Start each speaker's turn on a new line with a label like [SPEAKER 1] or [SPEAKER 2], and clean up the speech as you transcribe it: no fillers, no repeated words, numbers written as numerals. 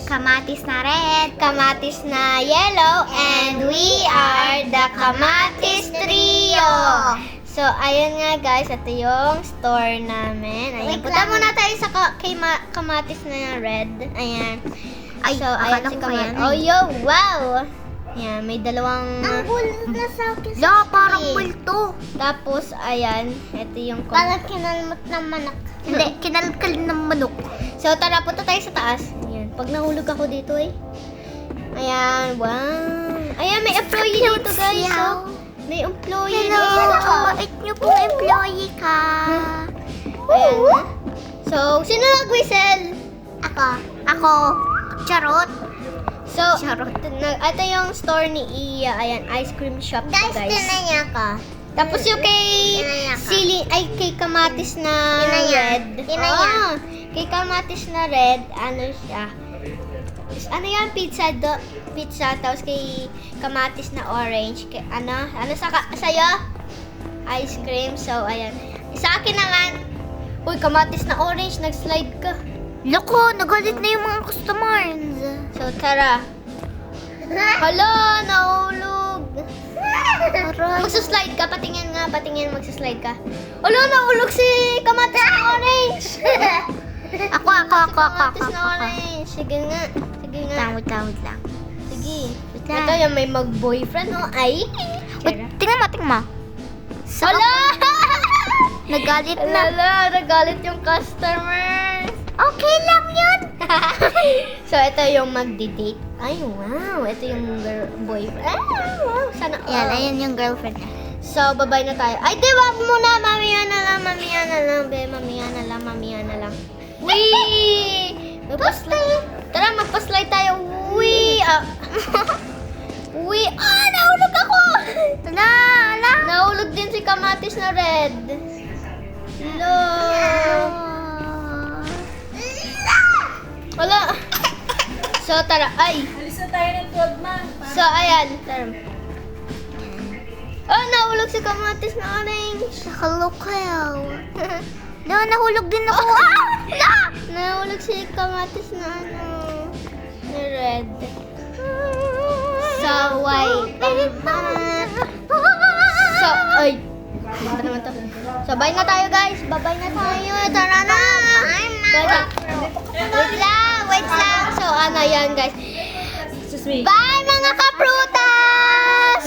[SPEAKER 1] Kamatis na red. Kamatis na yellow. And we are the Kamatis Trio. So, ayun nga guys, ito yung store namin. Ayan, punta muna tayo sa kamatis na red. Ayan.
[SPEAKER 2] Ay,
[SPEAKER 1] so, ayan
[SPEAKER 2] akala
[SPEAKER 1] si
[SPEAKER 2] ko
[SPEAKER 1] kamatis.
[SPEAKER 2] yan.
[SPEAKER 1] Oh, yo, wow! Ayan, may dalawang...
[SPEAKER 2] Nahulog na sa akin.
[SPEAKER 1] La, parang
[SPEAKER 2] multo.
[SPEAKER 1] Tapos, ayan, ito yung...
[SPEAKER 2] Parang kinalmot ng manok. Hindi, kinalkal ng manok.
[SPEAKER 1] So, tara, punta tayo sa taas. Ayan, pag nahulog ako dito eh. Ayan, wow. Ayan, may employee dito guys. So, may employee
[SPEAKER 2] Hello,
[SPEAKER 1] dito.
[SPEAKER 2] mabait niyo pong employee ka.
[SPEAKER 1] Ayan. So, sino nag-whistle?
[SPEAKER 2] Ako. Charot.
[SPEAKER 1] So, ito yung store ni Iya. Ayan, ice cream shop to,
[SPEAKER 2] Guys,
[SPEAKER 1] guys.
[SPEAKER 2] tinaya ka.
[SPEAKER 1] Tapos yung kay
[SPEAKER 2] Tinaya ka.
[SPEAKER 1] kay Kamatis na
[SPEAKER 2] Tinaya.
[SPEAKER 1] red.
[SPEAKER 2] Tinaya.
[SPEAKER 1] Kay Kamatis na red, ano siya? Ano yan? Pizza. Tapos kay Kamatis na orange. Ano sa'yo? Ice cream. So, ayan. Sa akin naman, uy, Kamatis na orange, nag-slide ka.
[SPEAKER 2] Loko, nagalit na yung mga customers.
[SPEAKER 1] So, tara. Hala, nahulog. Magsaslide ka, patingin, magsaslide ka. Hala, nahulog si Kamatis na orange.
[SPEAKER 2] Ako.
[SPEAKER 1] Kamatis na orange. Sige nga.
[SPEAKER 2] Wait lang.
[SPEAKER 1] Sige.
[SPEAKER 2] lang.
[SPEAKER 1] Ito yung may mag-boyfriend, no? Ay.
[SPEAKER 2] Wait, tingnan mo.
[SPEAKER 1] Hala!
[SPEAKER 2] Nagalit na.
[SPEAKER 1] Hala, nagalit yung customers.
[SPEAKER 2] Okay lang yun.
[SPEAKER 1] So, ito yung magdi-date. Ay, wow. Ito yung boyfriend. Ah, wow. Sana all.
[SPEAKER 2] Ayan yung girlfriend niya.
[SPEAKER 1] So, babay na tayo. Ay, di, wag muna. Mamaya na lang. Be, mamaya na lang. Wee! Tara, magpa-slide tayo. Wee! Wee! Ah, nahulog ako!
[SPEAKER 2] Ala.
[SPEAKER 1] Nahulog din si Kamatis na red. Hello! Wala. So, tara. Ay!
[SPEAKER 3] Alis na tayo ng 12 ma.
[SPEAKER 1] So, ayan. Tara. Oh, nahulog si Kamatis na orange.
[SPEAKER 2] Nakalokaw. Nahulog din ako.
[SPEAKER 1] Nahulog si Kamatis na na red. So, white. So, ay. Ano naman to? So, bye na tayo guys. Bye-bye na tayo. Tara na. Wait lang. So, ano yan guys.
[SPEAKER 3] Excuse me.
[SPEAKER 1] Bye mga kaprutas!